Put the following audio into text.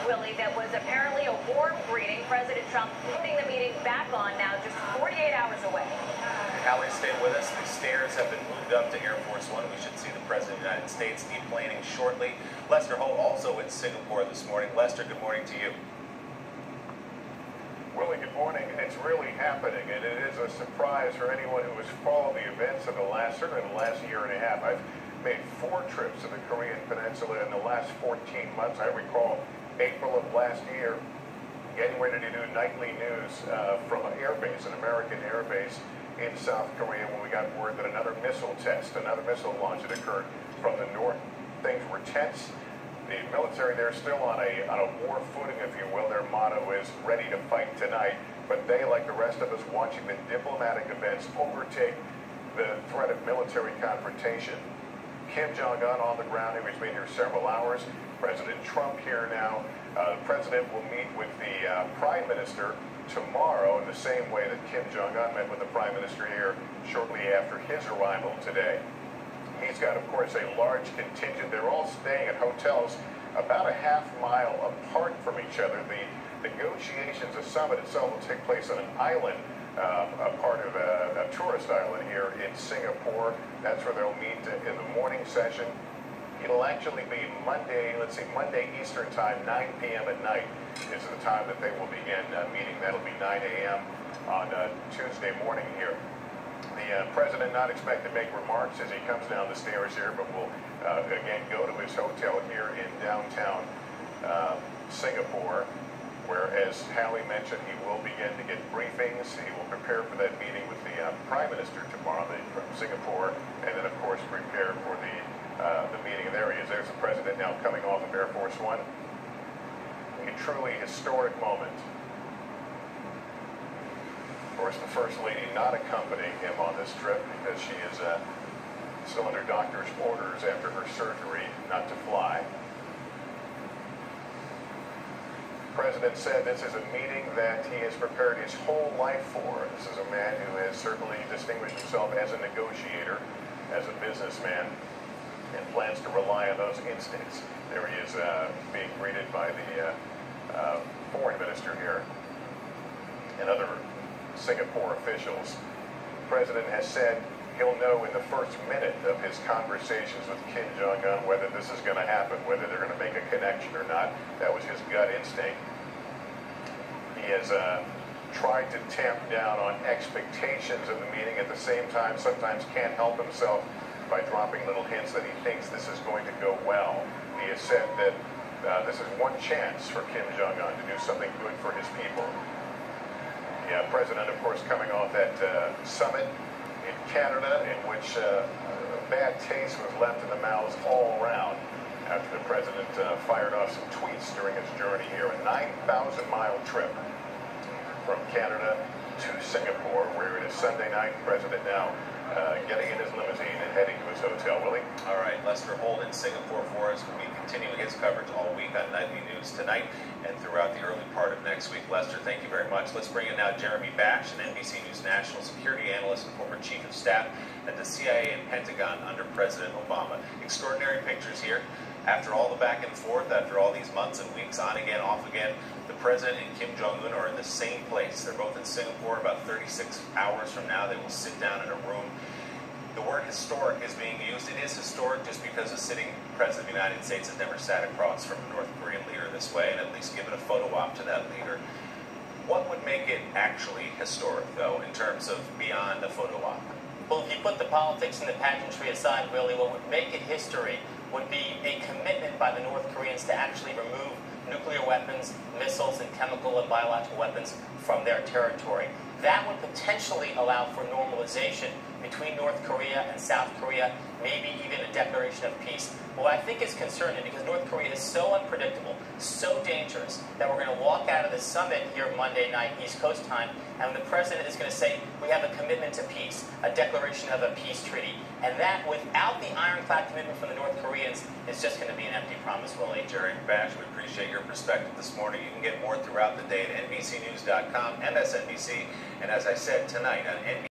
Willie, that was apparently a warm greeting. President Trump putting the meeting back on now, just 48 hours away. Hallie, stay with us. The stairs have been moved up to Air Force One. We should see the President of the United States deplaning shortly. Lester Holt also in Singapore this morning. Lester, good morning to you. Willie, good morning. It's really happening, and it is a surprise for anyone who has followed the events of certainly the last year and a half. I've made 4 trips to the Korean Peninsula in the last 14 months. I recall April of last year getting ready to do nightly news from an airbase, an American airbase in South Korea, when we got word that another missile launch had occurred from the north. Things were tense. The military there still on a war footing, if you will. Their motto is ready to fight tonight. But they, like the rest of us, watching the diplomatic events overtake the threat of military confrontation. Kim Jong-un on the ground, who's been here several hours. President Trump here now. The president will meet with the prime minister tomorrow in the same way that Kim Jong-un met with the prime minister here shortly after his arrival today. He's got, of course, a large contingent. They're all staying at hotels about a half-mile apart from each other. The negotiations, the summit itself will take place on an island, a part of a tourist island here in Singapore. That's where they'll meet in the morning session. It'll actually be Monday Eastern time, 9 p.m. at night is the time that they will begin meeting. That'll be 9 a.m. on Tuesday morning here. The president not expected to make remarks as he comes down the stairs here, but will again go to his hotel here in downtown Singapore, where, as Hallie mentioned, he will begin to get briefings. He will prepare for that meeting with the prime minister tomorrow from Singapore, and then, of course, prepare for the meeting. There he is. There's the president now coming off of Air Force One. A truly historic moment. Of course, the First Lady not accompanying him on this trip because she is still under doctor's orders after her surgery not to fly. The President said this is a meeting that he has prepared his whole life for. This is a man who has certainly distinguished himself as a negotiator, as a businessman, and plans to rely on those instincts. There he is being greeted by the foreign minister here and other Singapore officials. The president has said he'll know in the first minute of his conversations with Kim Jong-un whether this is going to happen, whether they're going to make a connection or not. That was his gut instinct. He has tried to tamp down on expectations of the meeting. At the same time, sometimes can't help himself by dropping little hints that he thinks this is going to go well. He has said that this is one chance for Kim Jong-un to do something good for his people. The president, of course, coming off that summit in Canada, in which a bad taste was left in the mouths all around after the president fired off some tweets during his journey here. A 9,000-mile trip from Canada to Singapore, where it is Sunday night. The president now getting in his limousine and heading to his hotel. Willie? All right, Lester Holt in Singapore for us. We'll be continuing his coverage all week on Nightly News tonight and throughout the early part of next week. Lester, thank you very much. Let's bring in now Jeremy Bash, an NBC News national security analyst and former chief of staff at the CIA and Pentagon under President Obama. Extraordinary pictures here. After all the back and forth, after all these months and weeks, on again, off again, the president and Kim Jong-un are in the same place. They're both in Singapore. About 36 hours from now, they will sit down in a room. The word historic is being used. It is historic just because the sitting president of the United States has never sat across from a North Korean leader this way and at least given a photo op to that leader. What would make it actually historic, though, in terms of beyond the photo op? Well, if you put the politics and the pageantry aside, really, what would make it history would be a commitment by the North Koreans to actually remove nuclear weapons, missiles, and chemical and biological weapons from their territory. That would potentially allow for normalization between North Korea and South Korea, maybe even a declaration of peace. What I think is concerning, because North Korea is so unpredictable, so dangerous, that we're going to walk out of the summit here Monday night, East Coast time, and the president is going to say, we have a commitment to peace, a declaration of a peace treaty. And that, without the ironclad commitment from the North Koreans, is just going to be an empty promise, Willie. Jeremy Bash, we appreciate your perspective this morning. You can get more throughout the day at NBCNews.com, MSNBC, and as I said, tonight on NBC.